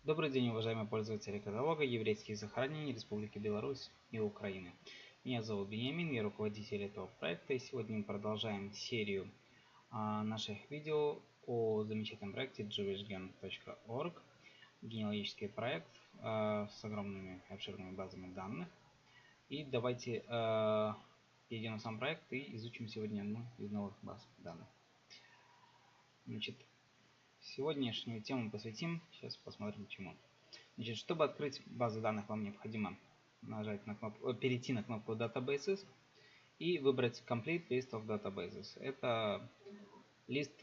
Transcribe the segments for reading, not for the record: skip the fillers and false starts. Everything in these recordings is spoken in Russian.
Добрый день, уважаемые пользователи каталога еврейских захоронений Республики Беларусь и Украины. Меня зовут Бениамин, я руководитель этого проекта, и сегодня мы продолжаем серию наших видео о замечательном проекте jewishgen.org. Генеалогический проект с огромными и обширными базами данных. И давайте перейдем на сам проект и изучим сегодня одну из новых баз данных. Значит, сегодняшнюю тему посвятим, сейчас посмотрим чему. Значит, чтобы открыть базу данных, вам необходимо нажать на кнопку, перейти на кнопку Databases и выбрать Complete List of Databases. Это лист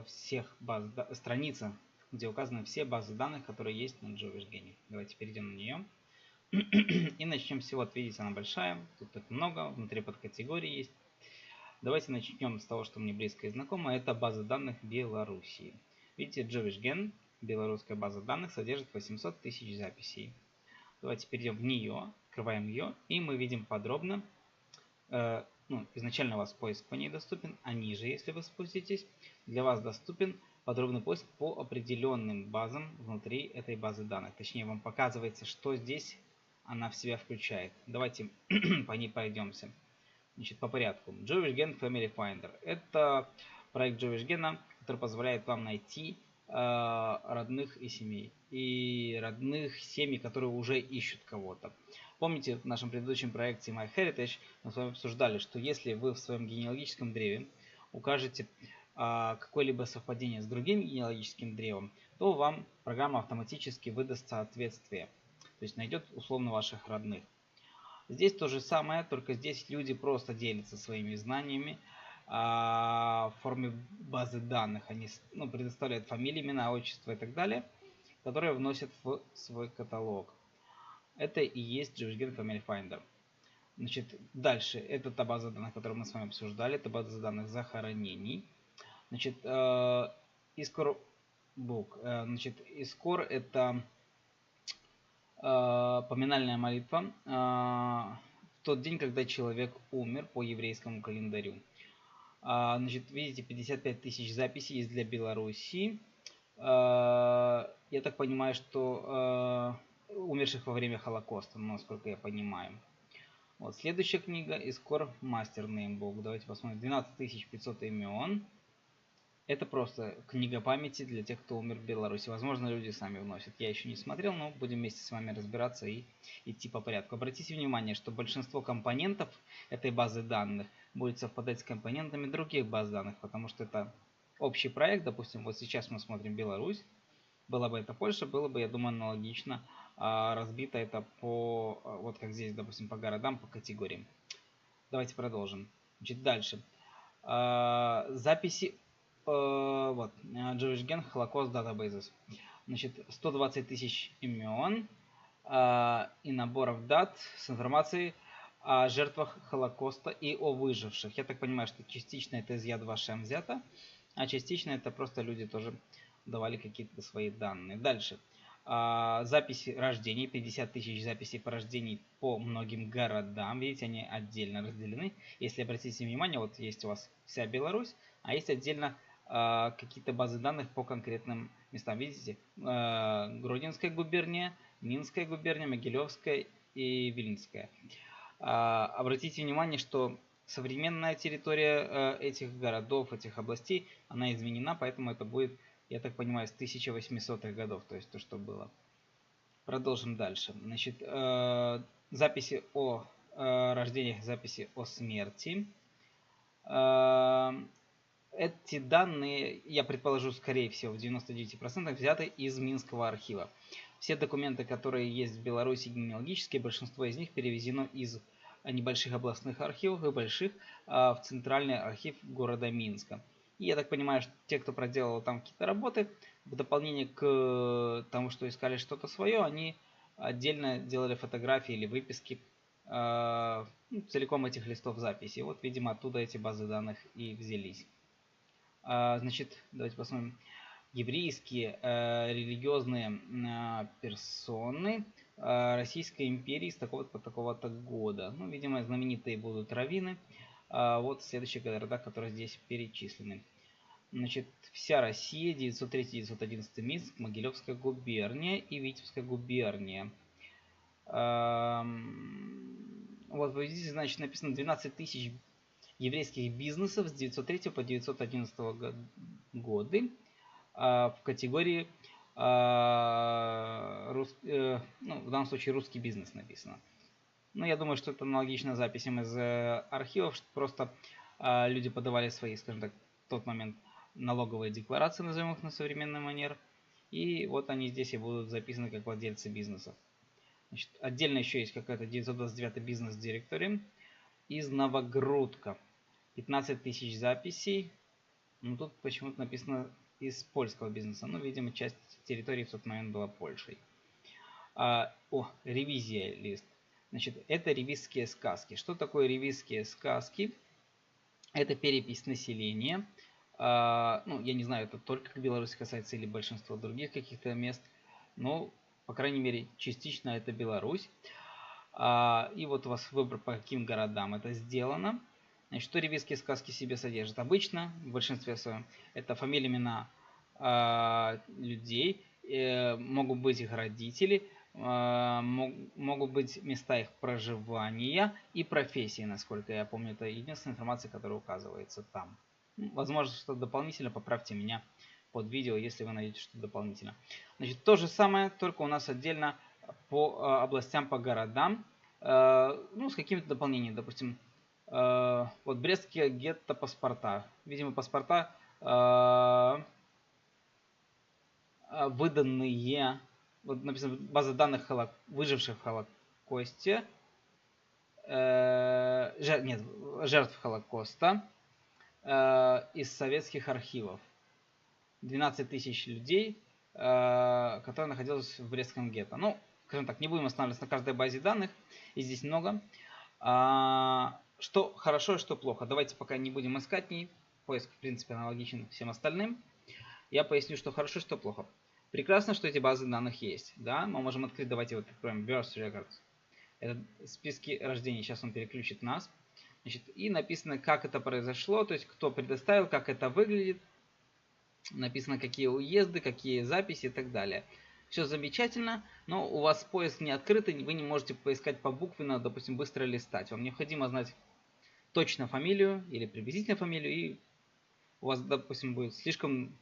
всех баз, страница, где указаны все базы данных, которые есть на JewishGen. Давайте перейдем на нее. И начнем с всего. Вот видите, она большая, тут их много, внутри подкатегории есть. Давайте начнем с того, что мне близко и знакомо. Это база данных Белоруссии. Видите, JewishGen, белорусская база данных, содержит 800 тысяч записей. Давайте перейдем в нее, открываем ее, и мы видим подробно. Изначально у вас поиск по ней доступен, а ниже, если вы спуститесь, для вас доступен подробный поиск по определенным базам внутри этой базы данных. Точнее, вам показывается, что здесь она в себя включает. Давайте по ней пройдемся. Значит, по порядку. JewishGen Family Finder. Это проект JewishGen, который позволяет вам найти родных и семей. И родных семей, которые уже ищут кого-то. Помните, в нашем предыдущем проекте MyHeritage мы с вами обсуждали, что если вы в своем генеалогическом древе укажете какое-либо совпадение с другим генеалогическим древом, то вам программа автоматически выдаст соответствие. То есть найдет условно ваших родных. Здесь то же самое, только здесь люди просто делятся своими знаниями в форме базы данных. Они предоставляют фамилии, имена, отчества и так далее, которые вносят в свой каталог. Это и есть JewishGen Family Finder. Значит, дальше, это та база данных, которую мы с вами обсуждали, это база данных захоронений. Значит, Iskor Book. Значит, Iskor это поминальная молитва в тот день, когда человек умер по еврейскому календарю. Значит, видите, 55 тысяч записей есть для Белоруссии. Я так понимаю, что умерших во время Холокоста, насколько я понимаю. Вот, следующая книга Iskor Master Namebook. Давайте посмотрим. 12 500 имен. Это просто книга памяти для тех, кто умер в Беларуси. Возможно, люди сами вносят. Я еще не смотрел, но будем вместе с вами разбираться и идти по порядку. Обратите внимание, что большинство компонентов этой базы данных будет совпадать с компонентами других баз данных, потому что это общий проект. Допустим, вот сейчас мы смотрим Беларусь. Была бы это Польша, было бы, я думаю, аналогично разбито это по, вот как здесь, допустим, по городам, по категориям. Давайте продолжим. Значит, дальше. Записи. Вот, JewishGen Holocaust Databases. Значит, 120 тысяч имен и наборов дат с информацией о жертвах Холокоста и о выживших. Я так понимаю, что частично это из Яд Вашем взято, а частично это просто люди тоже давали какие-то свои данные. Дальше. Записи рождений, 50 тысяч записей по рождений по многим городам. Видите, они отдельно разделены. Если обратите внимание, вот есть у вас вся Беларусь, а есть отдельно какие-то базы данных по конкретным местам. Видите, Гродненская губерния, Минская губерния, Могилевская и Вильнюсская. Обратите внимание, что современная территория этих городов, этих областей, она изменена, поэтому это будет, я так понимаю, с 1800-х годов, то есть то, что было. Продолжим дальше. Значит, записи о рождениях, записи о смерти. Эти данные, я предположу, скорее всего, в 99% взяты из Минского архива. Все документы, которые есть в Беларуси генеалогические, большинство из них перевезено из небольших областных архивов и больших в центральный архив города Минска. И я так понимаю, что те, кто проделал там какие-то работы, в дополнение к тому, что искали что-то свое, они отдельно делали фотографии или выписки целиком этих листов записи. Вот, видимо, оттуда эти базы данных и взялись. Значит, давайте посмотрим. Еврейские религиозные персоны Российской империи с такого-то по такого-то года. Ну, видимо, знаменитые будут раввины. Вот следующие города, которые здесь перечислены. Значит, вся Россия, 903-911 Минск, Могилевская губерния и Витебская губерния. Вот вы видите, значит, написано 12 тысяч еврейских бизнесов с 903 по 911 годы в категории, ну, в данном случае русский бизнес написано. Ну, я думаю, что это аналогично записям из архивов, что просто люди подавали свои, скажем так, в тот момент налоговые декларации, назовем их на современный манер, и вот они здесь и будут записаны как владельцы бизнесов. Значит, отдельно еще есть какая-то 929 бизнес-директория из Новогрудка. 15 тысяч записей. Ну, тут почему-то написано из польского бизнеса. Ну, видимо, часть территории в тот момент была Польшей. Ревизия лист. Значит, это ревизские сказки. Что такое ревизские сказки? Это перепись населения. Ну, я не знаю, это только к Беларуси касается или большинство других каких-то мест. Но, по крайней мере, частично это Беларусь. И вот у вас выбор, по каким городам это сделано. Значит, что ревизские сказки себе содержат? Обычно, в большинстве своем, это фамилии, имена людей, могут быть их родители, могут быть места их проживания и профессии, насколько я помню. Это единственная информация, которая указывается там. Возможно, что дополнительно, поправьте меня под видео, если вы найдете что-то дополнительно. Значит, то же самое, только у нас отдельно по областям, по городам, ну, с какими-то дополнениями. Допустим, вот Брестские гетто паспорта. Видимо, паспорта выданные, вот написано, база данных выживших в Холокосте, жертв Холокоста из советских архивов. 12 тысяч людей, которые находились в Брестском гетто. Ну, скажем так, не будем останавливаться на каждой базе данных, и здесь много. Что хорошо и что плохо. Давайте пока не будем искать в ней. Поиск, в принципе, аналогичен всем остальным. Я поясню, что хорошо, что плохо. Прекрасно, что эти базы данных есть. Да? Мы можем открыть, давайте вот откроем Birth Records. Это списки рождения. Сейчас он переключит нас. Значит, и написано, как это произошло, то есть кто предоставил, как это выглядит. Написано, какие уезды, какие записи и так далее. Все замечательно, но у вас поиск не открытый, вы не можете поискать по буквенно, допустим, быстро листать. Вам необходимо знать точно фамилию или приблизительно фамилию, и у вас, допустим, будет слишком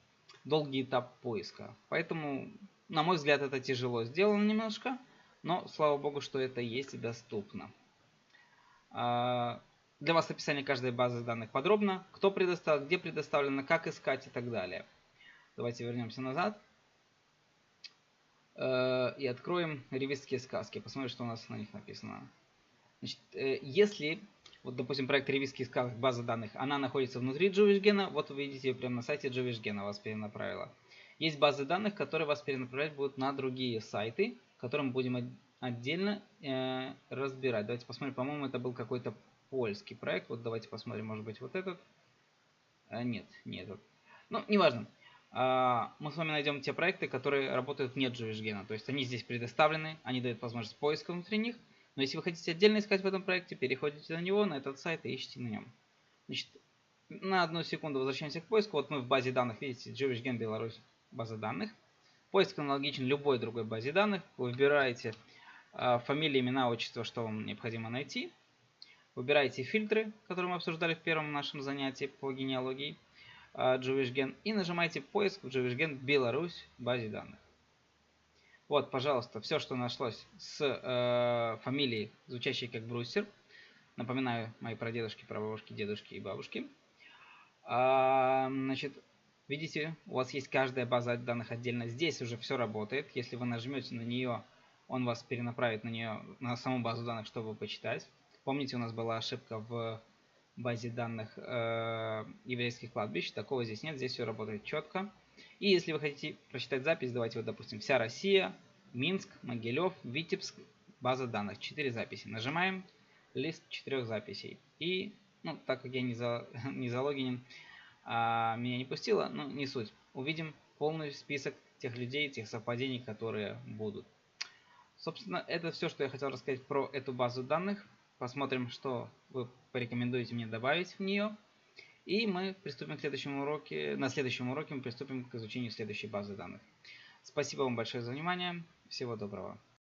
долгий этап поиска. Поэтому, на мой взгляд, это тяжело сделано немножко, но слава богу, что это есть и доступно. Для вас описание каждой базы данных подробно, кто предоставил, где предоставлено, как искать и так далее. Давайте вернемся назад и откроем ревизские сказки. Посмотрим, что у нас на них написано. Значит, если, вот, допустим, проект ревизских сказок, база данных, она находится внутри JewishGen, вот вы видите ее прямо на сайте JewishGen вас перенаправила. Есть базы данных, которые вас перенаправлять будут на другие сайты, которые мы будем отдельно разбирать. Давайте посмотрим, по-моему, это был какой-то польский проект. Вот давайте посмотрим, может быть, вот этот. Нет, не этот. Ну, неважно. Мы с вами найдем те проекты, которые работают вне JewishGen. То есть они здесь предоставлены, они дают возможность поиска внутри них. Но если вы хотите отдельно искать в этом проекте, переходите на него, на этот сайт и ищите на нем. Значит, на одну секунду возвращаемся к поиску. Вот мы в базе данных, видите, JewishGen Беларусь, база данных. Поиск аналогичен любой другой базе данных. Вы выбираете фамилия, имена, отчество, что вам необходимо найти. Выбираете фильтры, которые мы обсуждали в первом нашем занятии по генеалогии JewishGen. И нажимаете поиск в JewishGen Беларусь в базе данных. Вот, пожалуйста, все, что нашлось с фамилией, звучащей как Брусер. Напоминаю, мои прадедушки, прабабушки, дедушки и бабушки. Значит, видите, у вас есть каждая база данных отдельно. Здесь уже все работает. Если вы нажмете на нее, он вас перенаправит на нее, на саму базу данных, чтобы почитать. Помните, у нас была ошибка в базе данных еврейских кладбищ. Такого здесь нет. Здесь все работает четко. И если вы хотите прочитать запись, давайте вот, допустим, вся Россия, Минск, Могилев, Витебск, база данных. 4 записи. Нажимаем лист 4 записей. И, ну, так как я не залогинен, меня не пустило, но не суть. Увидим полный список тех людей, тех совпадений, которые будут. Собственно, это все, что я хотел рассказать про эту базу данных. Посмотрим, что вы порекомендуете мне добавить в нее. И мы приступим к следующему уроке. На следующем уроке мы приступим к изучению следующей базы данных. Спасибо вам большое за внимание. Всего доброго.